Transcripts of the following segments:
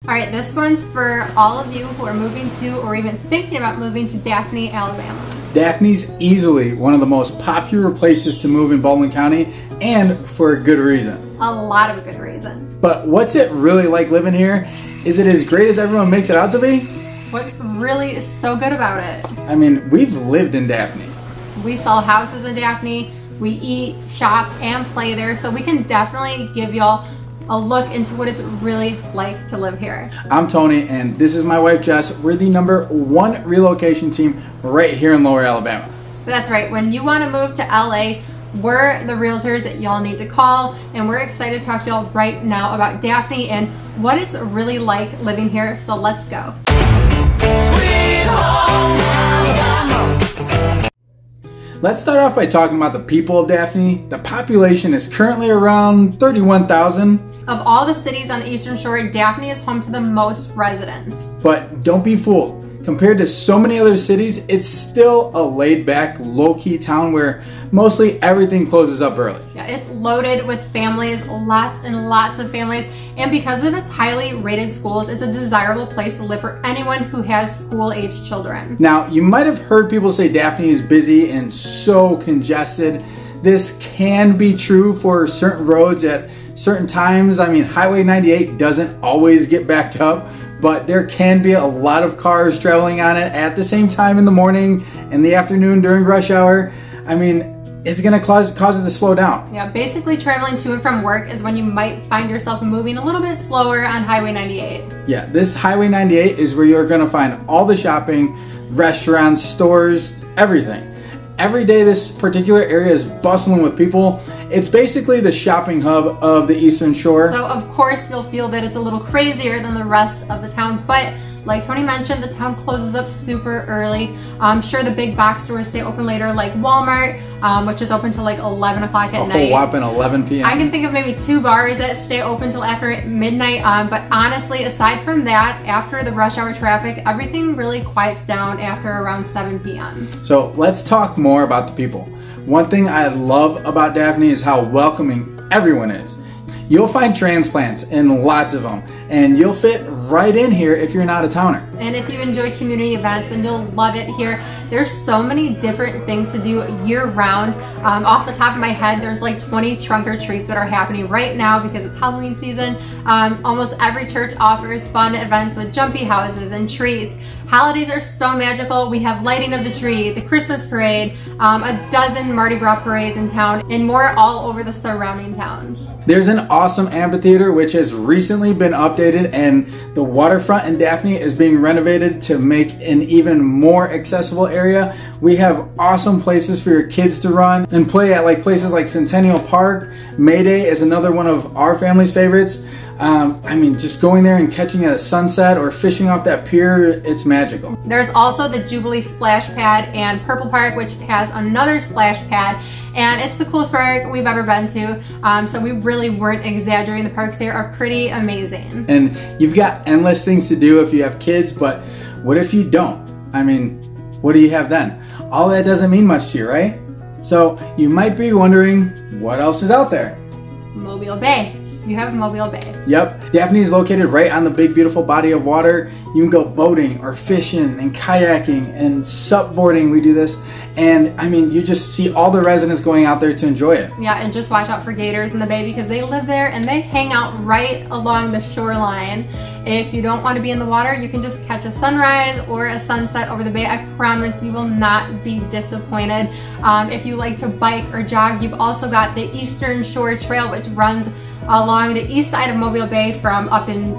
All right, this one's for all of you who are moving to or even thinking about moving to Daphne, Alabama. Daphne's easily one of the most popular places to move in Baldwin County, and for a good reason. A lot of good reason. But what's it really like living here? Is it as great as everyone makes it out to be? What's really so good about it? I mean, we've lived in Daphne. We sell houses in Daphne, we eat, shop, and play there, so we can definitely give y'all a look into what it's really like to live here. I'm Tony, and this is my wife Jess. We're the #1 relocation team right here in Lower Alabama. That's right, when you want to move to LA, we're the realtors that y'all need to call, and we're excited to talk to y'all right now about Daphne and what it's really like living here, so let's go. Sweet home Alabama. Let's start off by talking about the people of Daphne. The population is currently around 31,000. Of all the cities on the Eastern Shore, Daphne is home to the most residents. But don't be fooled. Compared to so many other cities, it's still a laid-back, low-key town where mostly everything closes up early. Yeah, it's loaded with families, lots and lots of families, and because of its highly rated schools, it's a desirable place to live for anyone who has school-aged children. Now, you might have heard people say Daphne is busy and so congested. This can be true for certain roads at certain times. I mean, Highway 98 doesn't always get backed up, but there can be a lot of cars traveling on it at the same time in the morning, in the afternoon during rush hour. I mean, it's gonna cause it to slow down. Yeah, basically traveling to and from work is when you might find yourself moving a little bit slower on Highway 98. Yeah, this Highway 98 is where you're gonna find all the shopping, restaurants, stores, everything. Every day this particular area is bustling with people. It's basically the shopping hub of the Eastern Shore. So of course you'll feel that it's a little crazier than the rest of the town, but like Tony mentioned, the town closes up super early. I'm sure the big box stores stay open later, like Walmart, which is open till like 11 o'clock at night. A whole whopping 11 p.m. I can think of maybe 2 bars that stay open till after midnight, but honestly, aside from that, after the rush hour traffic, everything really quiets down after around 7 p.m. So let's talk more about the people. One thing I love about Daphne is how welcoming everyone is. You'll find transplants and lots of them, and you'll fit right in here if you're not a towner. And if you enjoy community events, then you'll love it here. There's so many different things to do year round. Off the top of my head, there's like 20 trunk or treats that are happening right now because it's Halloween season. Almost every church offers fun events with jumpy houses and treats. Holidays are so magical. We have lighting of the tree, the Christmas parade, a dozen Mardi Gras parades in town, and more all over the surrounding towns. There's an awesome amphitheater which has recently been updated, and the waterfront in Daphne is being renovated to make an even more accessible area. We have awesome places for your kids to run and play at, like places like Centennial Park. Mayday is another one of our family's favorites. I mean, just going there and catching a sunset or fishing off that pier, it's magical. There's also the Jubilee Splash Pad and Purple Park, which has another splash pad, and it's the coolest park we've ever been to. So we really weren't exaggerating. The parks there are pretty amazing. And you've got endless things to do if you have kids, but what if you don't? I mean, what do you have then? All that doesn't mean much to you, right? So you might be wondering, what else is out there? Mobile Bay. You have Mobile Bay. Yep, Daphne is located right on the big beautiful body of water. You can go boating or fishing and kayaking and supboarding. We do this, and I mean, you just see all the residents going out there to enjoy it. Yeah, and just watch out for gators in the bay because they live there and they hang out right along the shoreline. If you don't want to be in the water, you can just catch a sunrise or a sunset over the bay. I promise you will not be disappointed. If you like to bike or jog, you've also got the Eastern Shore Trail, which runs along the east side of Mobile Bay from up in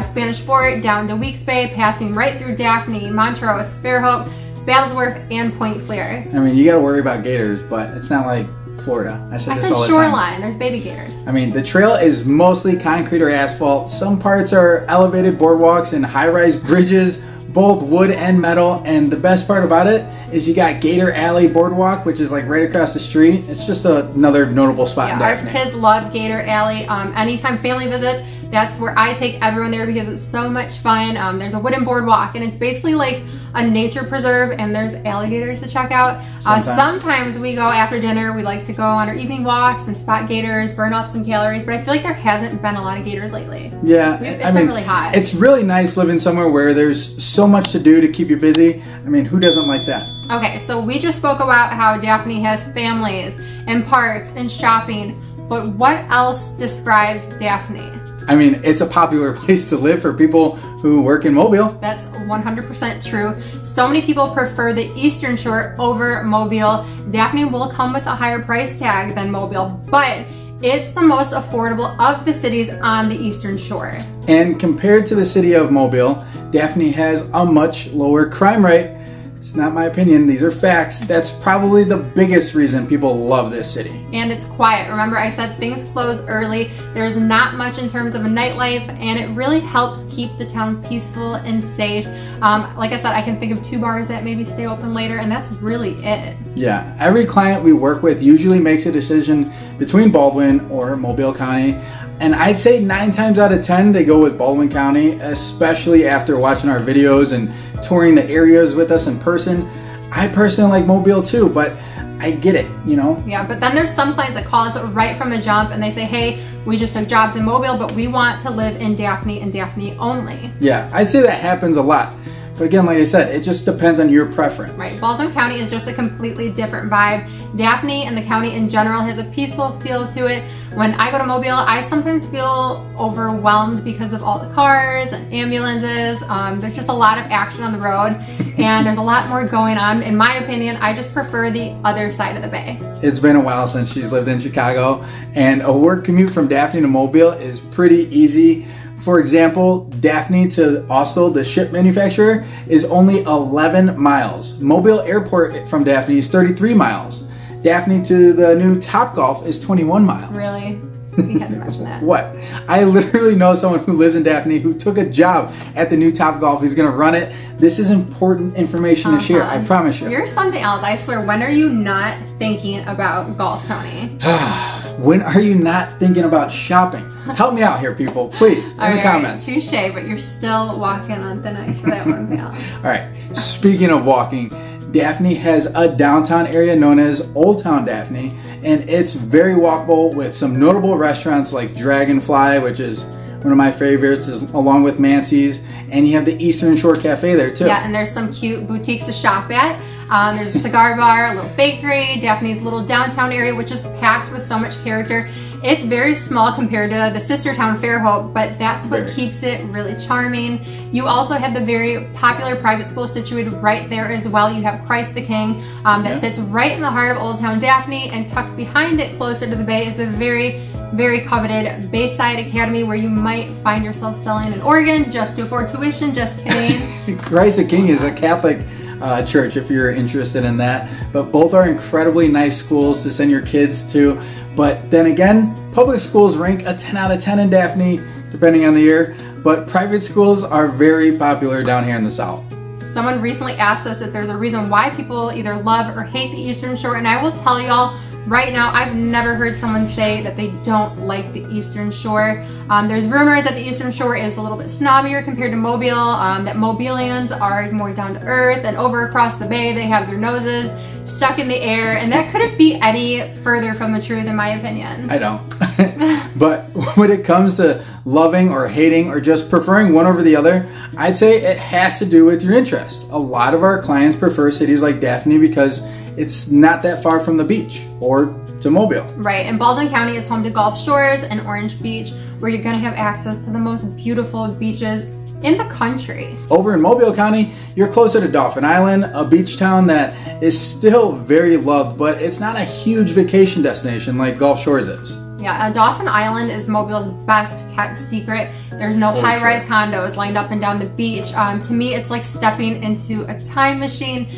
Spanish Fort down to Weeks Bay, passing right through Daphne, Montrose, Fairhope, Battlesworth, and Point Clear. I mean, you gotta worry about gators, but it's not like Florida. I said shoreline. There's baby gators. I mean, the trail is mostly concrete or asphalt. Some parts are elevated boardwalks and high-rise bridges, both wood and metal. And the best part about it is you got Gator Alley Boardwalk, which is like right across the street. It's just another notable spot in Daphne. Our kids love Gator Alley. Anytime family visits, That's where I take everyone there because it's so much fun. There's a wooden boardwalk, and it's basically like a nature preserve, and there's alligators to check out. Sometimes we go after dinner. We like to go on our evening walks and spot gators, burn off some calories, but I feel like there hasn't been a lot of gators lately. Yeah, it's been really hot. It's really nice living somewhere where there's so much to do to keep you busy. I mean, who doesn't like that? Okay, so we just spoke about how Daphne has families and parks and shopping, but what else describes Daphne? I mean, it's a popular place to live for people who work in Mobile. That's 100% true. So many people prefer the Eastern Shore over Mobile. Daphne will come with a higher price tag than Mobile, but it's the most affordable of the cities on the Eastern Shore. And compared to the city of Mobile, Daphne has a much lower crime rate. It's not my opinion, these are facts. That's probably the biggest reason people love this city. And it's quiet. Remember, I said things close early. There's not much in terms of a nightlife, and it really helps keep the town peaceful and safe. Like I said, I can think of 2 bars that maybe stay open later, and that's really it. Yeah, every client we work with usually makes a decision between Baldwin or Mobile County. And I'd say 9 times out of 10, they go with Baldwin County, especially after watching our videos and touring the areas with us in person. I personally like Mobile too, but I get it, you know? Yeah, but then there's some clients that call us right from the jump and they say, hey, we just took jobs in Mobile, but we want to live in Daphne and Daphne only. Yeah, I'd say that happens a lot. But again, like I said, it just depends on your preference. Right, Baldwin County is just a completely different vibe. Daphne and the county in general has a peaceful feel to it. When I go to Mobile, I sometimes feel overwhelmed because of all the cars and ambulances. There's just a lot of action on the road, and there's a lot more going on. In my opinion, I just prefer the other side of the bay. It's been a while since she's lived in Chicago, and a work commute from Daphne to Mobile is pretty easy. For example, Daphne to Oslo, the ship manufacturer, is only 11 miles. Mobile Airport from Daphne is 33 miles. Daphne to the new Topgolf is 21 miles. Really? You had to mention that. What? I literally know someone who lives in Daphne who took a job at the new Topgolf. He's going to run it. This is important information to share, I promise you. You're something else. I swear, when are you not thinking about golf, Tony? When are you not thinking about shopping? Help me out here, people, please, in the comments. Touche, but you're still walking on thin ice for that one pal. All right, speaking of walking, Daphne has a downtown area known as Old Town Daphne, and it's very walkable with some notable restaurants like Dragonfly, which is one of my favorites, along with Mancy's, and you have the Eastern Shore Cafe there too. Yeah, and there's some cute boutiques to shop at. There's a cigar bar, a little bakery, Daphne's little downtown area, which is packed with so much character. It's very small compared to the sister town Fairhope, but that's what keeps it really charming. You also have the very popular private school situated right there as well. You have Christ the King that sits right in the heart of Old Town Daphne, and tucked behind it closer to the bay is the very coveted Bayside Academy, where you might find yourself selling an organ just to afford tuition. Just kidding. Christ the King is a Catholic church if you're interested in that, but both are incredibly nice schools to send your kids to. But then again, public schools rank a 10 out of 10 in Daphne depending on the year, but private schools are very popular down here in the South. Someone recently asked us if there's a reason why people either love or hate the Eastern Shore, and I will tell y'all right now, I've never heard someone say that they don't like the Eastern Shore. There's rumors that the Eastern Shore is a little bit snobbier compared to Mobile, that Mobilians are more down to earth, and over across the bay they have their noses stuck in the air, and that couldn't be any further from the truth in my opinion. I don't. But when it comes to loving or hating or just preferring one over the other, I'd say it has to do with your interests. A lot of our clients prefer cities like Daphne because it's not that far from the beach or to Mobile. Right, and Baldwin County is home to Gulf Shores and Orange Beach, where you're gonna have access to the most beautiful beaches in the country. Over in Mobile County, you're closer to Dauphin Island, a beach town that is still very loved, but it's not a huge vacation destination like Gulf Shores is. Yeah, Dauphin Island is Mobile's best kept secret. There's no high-rise condos lined up and down the beach. To me, it's like stepping into a time machine.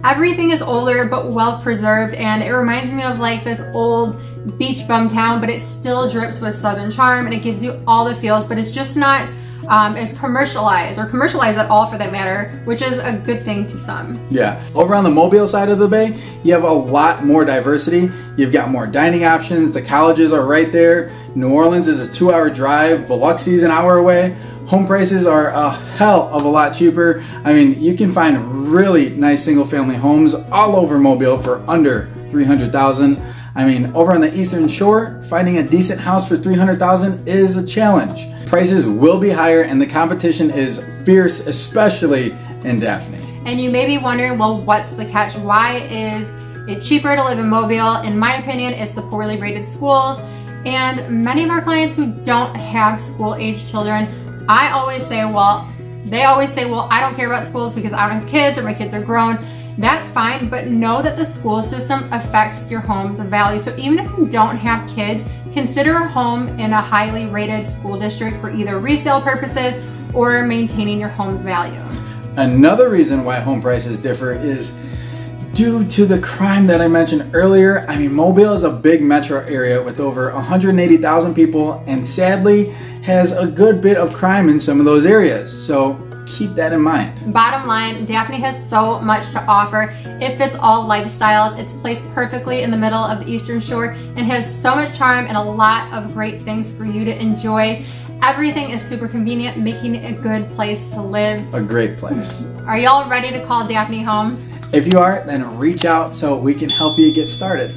Everything is older but well preserved, and it reminds me of like this old beach bum town, but it still drips with Southern charm, and it gives you all the feels, but it's just not as commercialized, or commercialized at all for that matter, which is a good thing to some. Yeah. Over on the Mobile side of the bay, you have a lot more diversity. You've got more dining options. The colleges are right there. New Orleans is a 2-hour drive. Biloxi's an hour away. Home prices are a hell of a lot cheaper. I mean, you can find really nice single-family homes all over Mobile for under $300,000. I mean, over on the Eastern Shore, finding a decent house for $300,000 is a challenge. Prices will be higher and the competition is fierce, especially in Daphne. And you may be wondering, well, what's the catch? Why is it cheaper to live in Mobile? In my opinion, it's the poorly rated schools. And many of our clients who don't have school-age children, I always say, well, they always say, well, I don't care about schools because I don't have kids or my kids are grown. That's fine, but know that the school system affects your home's value. So even if you don't have kids, consider a home in a highly rated school district for either resale purposes or maintaining your home's value. Another reason why home prices differ is due to the crime that I mentioned earlier. I mean, Mobile is a big metro area with over 180,000 people and sadly has a good bit of crime in some of those areas. So keep that in mind. Bottom line, Daphne has so much to offer. It fits all lifestyles. It's placed perfectly in the middle of the Eastern Shore and has so much charm and a lot of great things for you to enjoy. Everything is super convenient, making it a good place to live. A great place. Are y'all ready to call Daphne home? If you are, then reach out so we can help you get started.